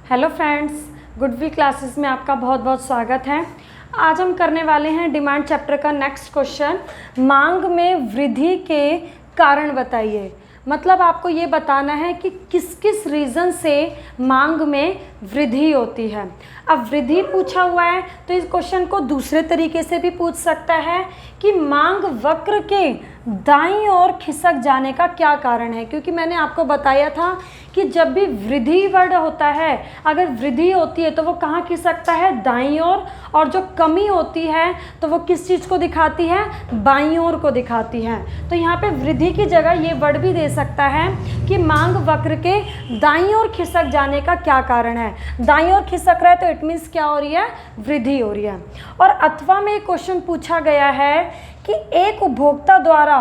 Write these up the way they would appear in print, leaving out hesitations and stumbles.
Hello friends, goodwill classes में आपका बहुत बहुत स्वागत है। आज हम करने वाले हैं डिमांड चैप्टर का नेक्स्ट क्वेश्चन। मांग में वृद्धि के कारण बताइए। मतलब आपको ये बताना है कि किस किस रीज़न से मांग में वृद्धि होती है। अब वृद्धि पूछा हुआ है तो इस क्वेश्चन को दूसरे तरीके से भी पूछ सकता है कि मांग वक्र के दाईं ओर खिसक जाने का क्या कारण है। क्योंकि मैंने आपको बताया था कि जब भी वृद्धि वर्ड होता है, अगर वृद्धि होती है तो वो कहाँ खिसकता है, दाईं ओर, और जो कमी होती है तो वो किस चीज़ को दिखाती है, बाईं ओर को दिखाती है। तो यहाँ पे वृद्धि की जगह ये वर्ड भी दे सकता है कि मांग वक्र के दाईं ओर खिसक जाने का क्या कारण है। दाईं ओर खिसक रहा है तो इट मीन्स क्या हो रही है, वृद्धि हो रही है। और अथवा में एक क्वेश्चन पूछा गया है कि एक उपभोक्ता द्वारा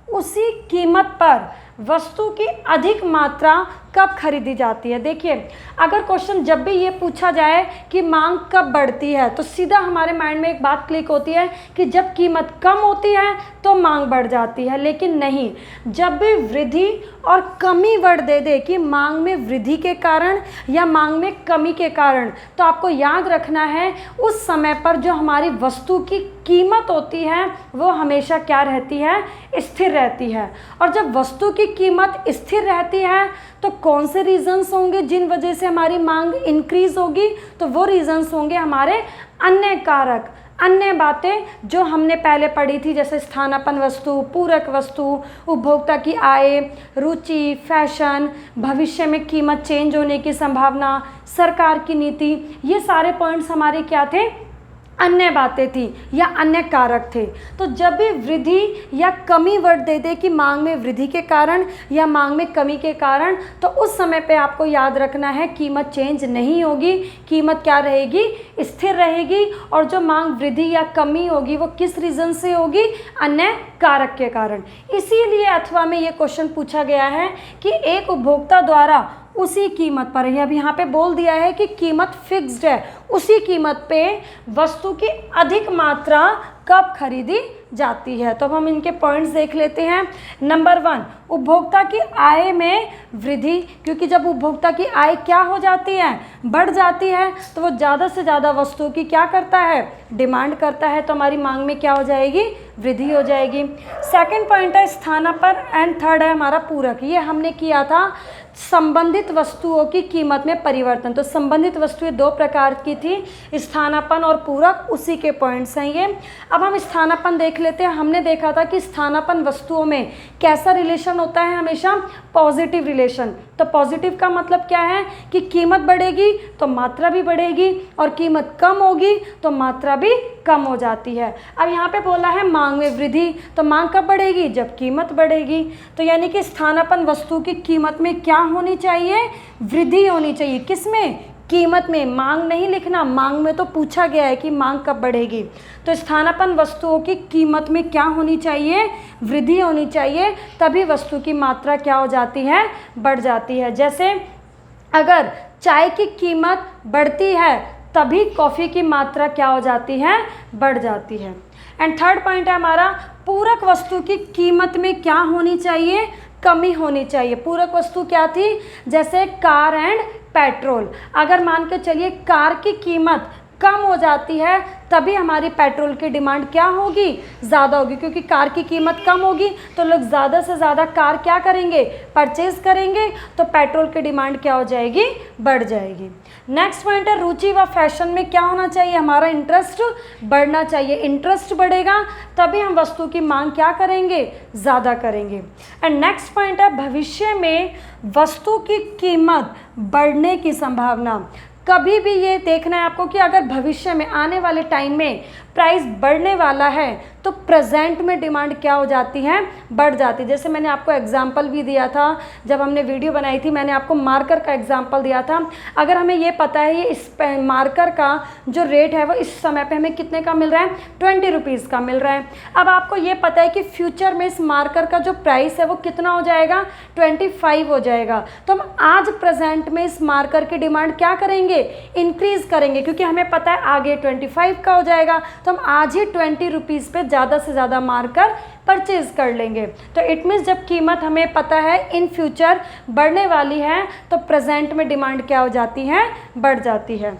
उसी कीमत पर वस्तु की अधिक मात्रा कब खरीदी जाती है। देखिए, अगर क्वेश्चन जब भी ये पूछा जाए कि मांग कब बढ़ती है तो सीधा हमारे माइंड में एक बात क्लिक होती है कि जब कीमत कम होती है तो मांग बढ़ जाती है। लेकिन नहीं, जब भी वृद्धि और कमी वर्ड दे दे कि मांग में वृद्धि के कारण या मांग में कमी के कारण, तो आपको याद रखना है उस समय पर जो हमारी वस्तु की कीमत होती है वो हमेशा क्या रहती है, स्थिर रहती है। और जब वस्तु की कीमत स्थिर रहती है तो कौन से रीजंस होंगे जिन वजह से हमारी मांग इंक्रीज होगी, तो वो रीजंस होंगे हमारे अन्य कारक, अन्य बातें जो हमने पहले पढ़ी थी, जैसे स्थानापन्न वस्तु, पूरक वस्तु, उपभोक्ता की आय, रुचि, फैशन, भविष्य में कीमत चेंज होने की संभावना, सरकार की नीति। ये सारे पॉइंट्स हमारे क्या थे, अन्य बातें थी या अन्य कारक थे। तो जब भी वृद्धि या कमी वर्ड दे दे कि मांग में वृद्धि के कारण या मांग में कमी के कारण, तो उस समय पे आपको याद रखना है कीमत चेंज नहीं होगी, कीमत क्या रहेगी, स्थिर रहेगी। और जो मांग वृद्धि या कमी होगी वो किस रीज़न से होगी, अन्य कारक के कारण। इसीलिए अथवा में ये क्वेश्चन पूछा गया है कि एक उपभोक्ता द्वारा उसी कीमत पर, अब यहाँ पे बोल दिया है कि कीमत फिक्स्ड है, उसी कीमत पे वस्तु की अधिक मात्रा कब खरीदी जाती है। तो अब हम इनके पॉइंट्स देख लेते हैं। नंबर 1, उपभोक्ता की आय में वृद्धि। क्योंकि जब उपभोक्ता की आय क्या हो जाती है, बढ़ जाती है, तो वो ज़्यादा से ज़्यादा वस्तुओं की क्या करता है, डिमांड करता है। तो हमारी मांग में क्या हो जाएगी, वृद्धि हो जाएगी। सेकंड पॉइंट है स्थानापन्न, एंड थर्ड है हमारा पूरक। ये हमने किया था संबंधित वस्तुओं की कीमत में परिवर्तन। तो संबंधित वस्तुएं दो प्रकार की थी, स्थानापन्न और पूरक, उसी के पॉइंट्स हैं ये। अब हम स्थानापन्न देख लेते हैं। हमने देखा था कि स्थानापन्न वस्तुओं में कैसा रिलेशन होता है, हमेशा पॉजिटिव रिलेशन। तो पॉजिटिव का मतलब क्या है कि कीमत बढ़ेगी तो मात्रा भी बढ़ेगी, और कीमत कम होगी तो मात्रा भी कम हो जाती है। अब यहाँ पे बोला है मांग में वृद्धि, तो मांग कब बढ़ेगी, जब कीमत बढ़ेगी। तो यानी कि स्थानापन्न वस्तु की कीमत में क्या होनी चाहिए, वृद्धि होनी चाहिए। किसमें, कीमत में। मांग नहीं लिखना, मांग में तो पूछा गया है कि मांग कब बढ़ेगी। तो स्थानापन्न वस्तुओं की कीमत में क्या होनी चाहिए, वृद्धि होनी चाहिए, तभी वस्तु की मात्रा क्या हो जाती है, बढ़ जाती है। जैसे अगर चाय की कीमत बढ़ती है तभी कॉफ़ी की मात्रा क्या हो जाती है, बढ़ जाती है। एंड थर्ड पॉइंट है हमारा पूरक वस्तु की कीमत में क्या होनी चाहिए, कमी होनी चाहिए। पूरक वस्तु क्या थी, जैसे कार एंड पेट्रोल। अगर मान के चलिए कार की कीमत कम हो जाती है तभी हमारी पेट्रोल की डिमांड क्या होगी, ज़्यादा होगी। क्योंकि कार की कीमत कम होगी तो लोग ज़्यादा से ज़्यादा कार क्या करेंगे, परचेज करेंगे, तो पेट्रोल की डिमांड क्या हो जाएगी, बढ़ जाएगी। नेक्स्ट पॉइंट है रुचि व फैशन में क्या होना चाहिए, हमारा इंटरेस्ट बढ़ना चाहिए। इंटरेस्ट बढ़ेगा तभी हम वस्तु की मांग क्या करेंगे, ज़्यादा करेंगे। एंड नेक्स्ट पॉइंट है भविष्य में वस्तु की कीमत बढ़ने की संभावना। कभी भी ये देखना है आपको कि अगर भविष्य में आने वाले टाइम में प्राइस बढ़ने वाला है तो प्रेजेंट में डिमांड क्या हो जाती है, बढ़ जाती है। जैसे मैंने आपको एग्जांपल भी दिया था जब हमने वीडियो बनाई थी, मैंने आपको मार्कर का एग्जांपल दिया था। अगर हमें ये पता है ये इस मार्कर का जो रेट है वो इस समय पे हमें कितने का मिल रहा है, 20 रुपीज़ का मिल रहा है। अब आपको ये पता है कि फ्यूचर में इस मार्कर का जो प्राइस है वो कितना हो जाएगा, 25 हो जाएगा। तो हम आज प्रेजेंट में इस मार्कर की डिमांड क्या करेंगे, इंक्रीज़ करेंगे, क्योंकि हमें पता है आगे 25 का हो जाएगा। तो हम आज ही 20 रुपीज़ पे ज़्यादा से ज़्यादा मारकर परचेज़ कर लेंगे। तो इट मीन्स जब कीमत हमें पता है इन फ्यूचर बढ़ने वाली है तो प्रेजेंट में डिमांड क्या हो जाती है, बढ़ जाती है।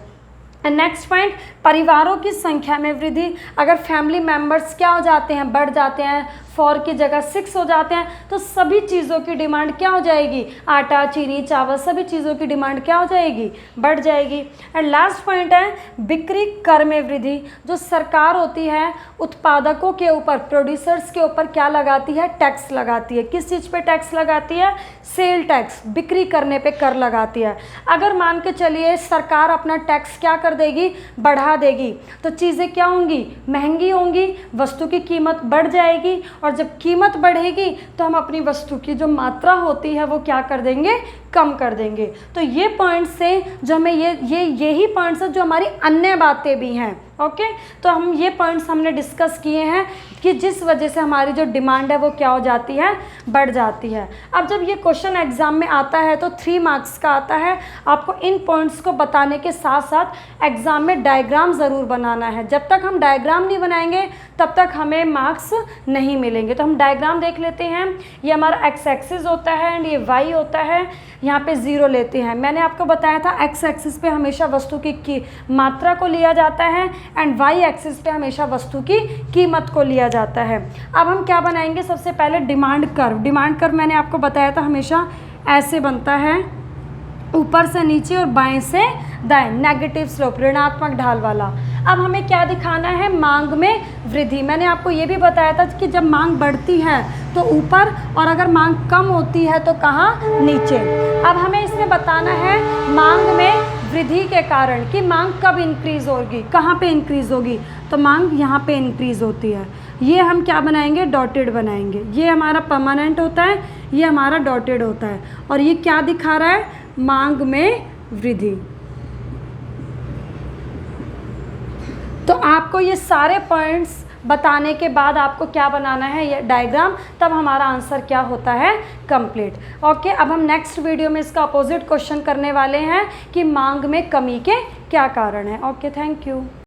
नेक्स्ट पॉइंट, परिवारों की संख्या में वृद्धि। अगर फैमिली मेंबर्स क्या हो जाते हैं, बढ़ जाते हैं, 4 की जगह 6 हो जाते हैं, तो सभी चीज़ों की डिमांड क्या हो जाएगी, आटा, चीनी, चावल, सभी चीज़ों की डिमांड क्या हो जाएगी, बढ़ जाएगी। एंड लास्ट पॉइंट है बिक्री कर में वृद्धि। जो सरकार होती है उत्पादकों के ऊपर, प्रोड्यूसर्स के ऊपर क्या लगाती है, टैक्स लगाती है। किस चीज़ पे टैक्स लगाती है, सेल टैक्स, बिक्री करने पे कर लगाती है। अगर मान के चलिए सरकार अपना टैक्स क्या कर देगी, बढ़ा देगी, तो चीज़ें क्या होंगी, महंगी होंगी, वस्तु की कीमत बढ़ जाएगी, और जब कीमत बढ़ेगी तो हम अपनी वस्तु की जो मात्रा होती है वो क्या कर देंगे, कम कर देंगे। तो ये पॉइंट्स से जो हमें यही पॉइंट्स है जो हमारी अन्य बातें भी हैं। ओके, तो हम ये पॉइंट्स हमने डिस्कस किए हैं कि जिस वजह से हमारी जो डिमांड है वो क्या हो जाती है, बढ़ जाती है। अब जब ये क्वेश्चन एग्जाम में आता है तो 3 मार्क्स का आता है। आपको इन पॉइंट्स को बताने के साथ साथ एग्जाम में डायग्राम ज़रूर बनाना है। जब तक हम डायग्राम नहीं बनाएंगे तब तक हमें मार्क्स नहीं मिलेंगे। तो हम डायग्राम देख लेते हैं। ये हमारा एक्स एक्सिस होता है एंड ये वाई होता है, यहाँ पे 0 लेते हैं। मैंने आपको बताया था एक्स एक्सिस पे हमेशा वस्तु की मात्रा को लिया जाता है एंड वाई एक्सिस पे हमेशा वस्तु की कीमत को लिया जाता है। अब हम क्या बनाएंगे, सबसे पहले डिमांड कर्व। डिमांड कर्व मैंने आपको बताया था हमेशा ऐसे बनता है, ऊपर से नीचे और बाएं से दाएं, नेगेटिव स्लोप, ऋणात्मक ढाल वाला। अब हमें क्या दिखाना है, मांग में वृद्धि। मैंने आपको ये भी बताया था कि जब मांग बढ़ती है तो ऊपर, और अगर मांग कम होती है तो कहाँ, नीचे। अब हमें इसमें बताना है मांग में वृद्धि के कारण कि मांग कब इंक्रीज होगी, कहाँ पे इंक्रीज होगी। तो मांग यहाँ पे इंक्रीज होती है। ये हम क्या बनाएंगे, डॉटेड बनाएंगे। ये हमारा परमानेंट होता है, ये हमारा डॉटेड होता है, और ये क्या दिखा रहा है, मांग में वृद्धि। तो आपको ये सारे पॉइंट्स बताने के बाद आपको क्या बनाना है, ये डायग्राम, तब हमारा आंसर क्या होता है, कंप्लीट। ओके, अब हम नेक्स्ट वीडियो में इसका अपोजिट क्वेश्चन करने वाले हैं कि मांग में कमी के क्या कारण है। Okay, thank you.